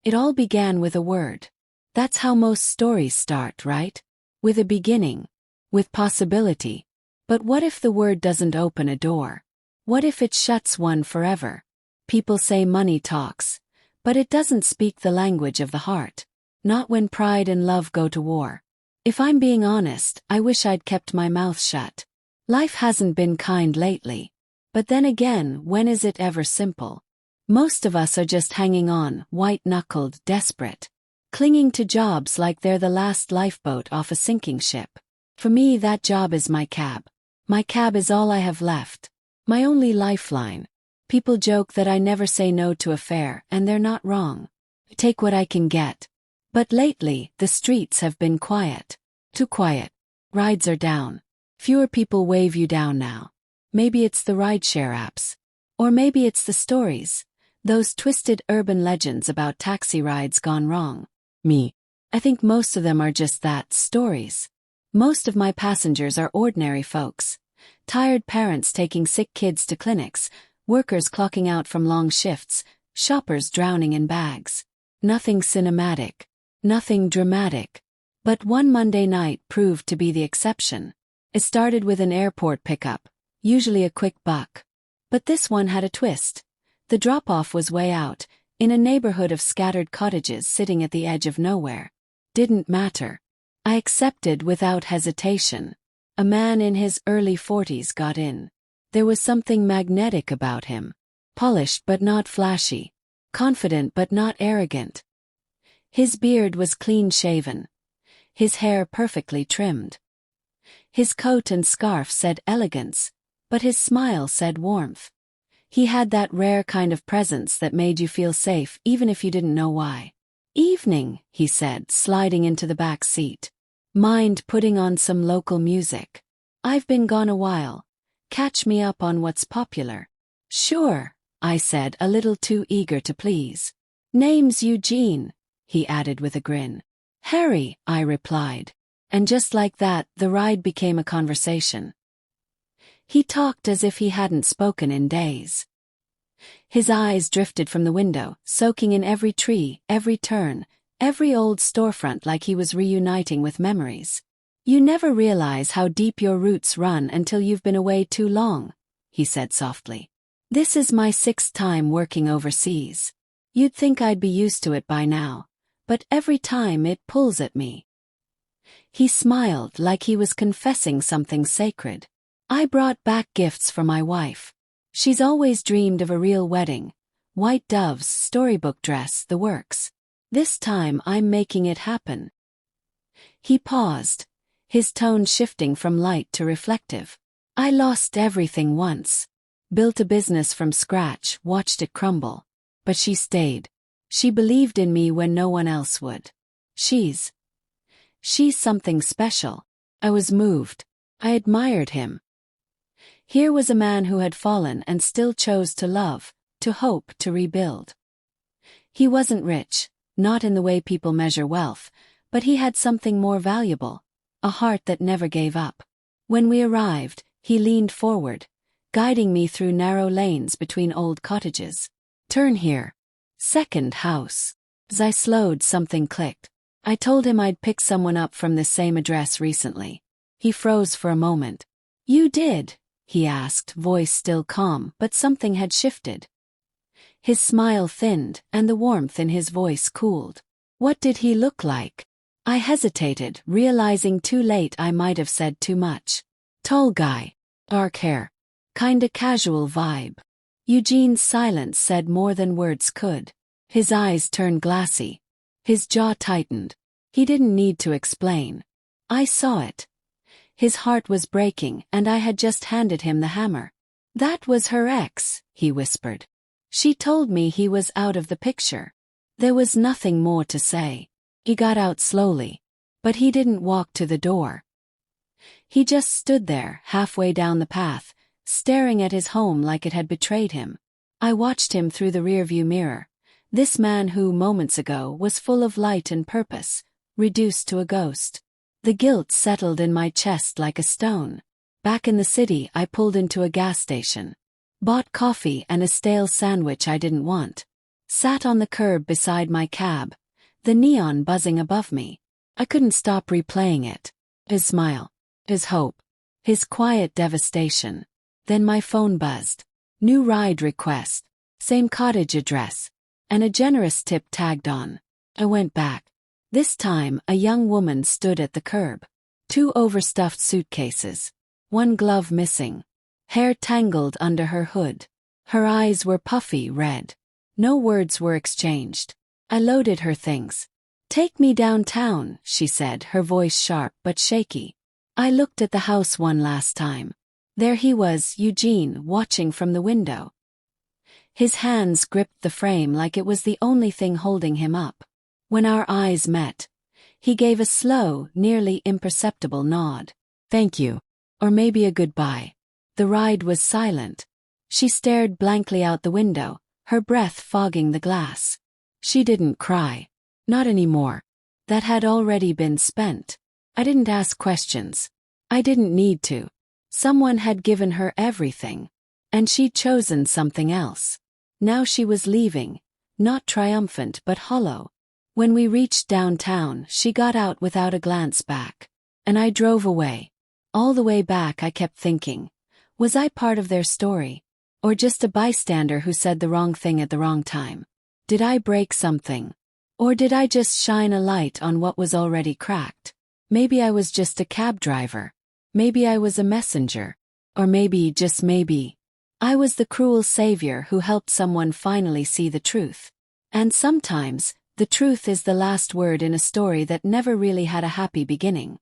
It all began with a word. That's how most stories start, right? With a beginning. With possibility. But what if the word doesn't open a door? What if it shuts one forever? People say money talks. But it doesn't speak the language of the heart. Not when pride and love go to war. If I'm being honest, I wish I'd kept my mouth shut. Life hasn't been kind lately. But then again, when is it ever simple? Most of us are just hanging on, white-knuckled, desperate. Clinging to jobs like they're the last lifeboat off a sinking ship. For me, that job is my cab. My cab is all I have left. My only lifeline. People joke that I never say no to a fare, and they're not wrong. Take what I can get. But lately, the streets have been quiet. Too quiet. Rides are down. Fewer people wave you down now. Maybe it's the rideshare apps. Or maybe it's the stories. Those twisted urban legends about taxi rides gone wrong. I think most of them are just that, stories. Most of my passengers are ordinary folks. Tired parents taking sick kids to clinics, workers clocking out from long shifts, shoppers drowning in bags. Nothing cinematic. Nothing dramatic. But one Monday night proved to be the exception. It started with an airport pickup, usually a quick buck. But this one had a twist. The drop-off was way out, in a neighborhood of scattered cottages sitting at the edge of nowhere. Didn't matter. I accepted without hesitation. A man in his early 40s got in. There was something magnetic about him. Polished but not flashy. Confident but not arrogant. His beard was clean-shaven. His hair perfectly trimmed. His coat and scarf said elegance, but his smile said warmth. He had that rare kind of presence that made you feel safe even if you didn't know why. "Evening," he said, sliding into the back seat. "Mind putting on some local music? I've been gone a while. Catch me up on what's popular." "Sure," I said, a little too eager to please. "Name's Eugene," he added with a grin. "Harry," I replied. And just like that, the ride became a conversation. He talked as if he hadn't spoken in days. His eyes drifted from the window, soaking in every tree, every turn, every old storefront like he was reuniting with memories. "You never realize how deep your roots run until you've been away too long," he said softly. "This is my 6th time working overseas. You'd think I'd be used to it by now, but every time it pulls at me." He smiled like he was confessing something sacred. "I brought back gifts for my wife. She's always dreamed of a real wedding. White doves, storybook dress, the works. This time I'm making it happen." He paused, his tone shifting from light to reflective. "I lost everything once. Built a business from scratch, watched it crumble. But she stayed. She believed in me when no one else would. She's something special." I was moved. I admired him. Here was a man who had fallen and still chose to love, to hope, to rebuild. He wasn't rich, not in the way people measure wealth, but he had something more valuable, a heart that never gave up. When we arrived, he leaned forward, guiding me through narrow lanes between old cottages. "Turn here. Second house." As I slowed, something clicked. I told him I'd picked someone up from this same address recently. He froze for a moment. "You did?" he asked, voice still calm, but something had shifted. His smile thinned, and the warmth in his voice cooled. "What did he look like?" I hesitated, realizing too late I might have said too much. "Tall guy. Dark hair. Kinda casual vibe." Eugene's silence said more than words could. His eyes turned glassy. His jaw tightened. He didn't need to explain. I saw it. His heart was breaking, and I had just handed him the hammer. "That was her ex," he whispered. "She told me he was out of the picture." There was nothing more to say. He got out slowly. But he didn't walk to the door. He just stood there, halfway down the path, staring at his home like it had betrayed him. I watched him through the rearview mirror. This man who, moments ago, was full of light and purpose, reduced to a ghost. The guilt settled in my chest like a stone. Back in the city, I pulled into a gas station. Bought coffee and a stale sandwich I didn't want. Sat on the curb beside my cab, the neon buzzing above me. I couldn't stop replaying it. His smile. His hope. His quiet devastation. Then my phone buzzed. New ride request. Same cottage address. And a generous tip tagged on. I went back. This time, a young woman stood at the curb. 2 overstuffed suitcases. 1 glove missing. Hair tangled under her hood. Her eyes were puffy red. No words were exchanged. I loaded her things. "Take me downtown," she said, her voice sharp but shaky. I looked at the house one last time. There he was, Eugene, watching from the window. His hands gripped the frame like it was the only thing holding him up. When our eyes met, he gave a slow, nearly imperceptible nod. "Thank you." Or maybe a goodbye. The ride was silent. She stared blankly out the window, her breath fogging the glass. She didn't cry. Not anymore. That had already been spent. I didn't ask questions. I didn't need to. Someone had given her everything. And she'd chosen something else. Now she was leaving, not triumphant but hollow. When we reached downtown, she got out without a glance back. And I drove away. All the way back I kept thinking, was I part of their story? Or just a bystander who said the wrong thing at the wrong time? Did I break something? Or did I just shine a light on what was already cracked? Maybe I was just a cab driver. Maybe I was a messenger. Or maybe, just maybe, I was the cruel savior who helped someone finally see the truth. And sometimes, the truth is the last word in a story that never really had a happy beginning.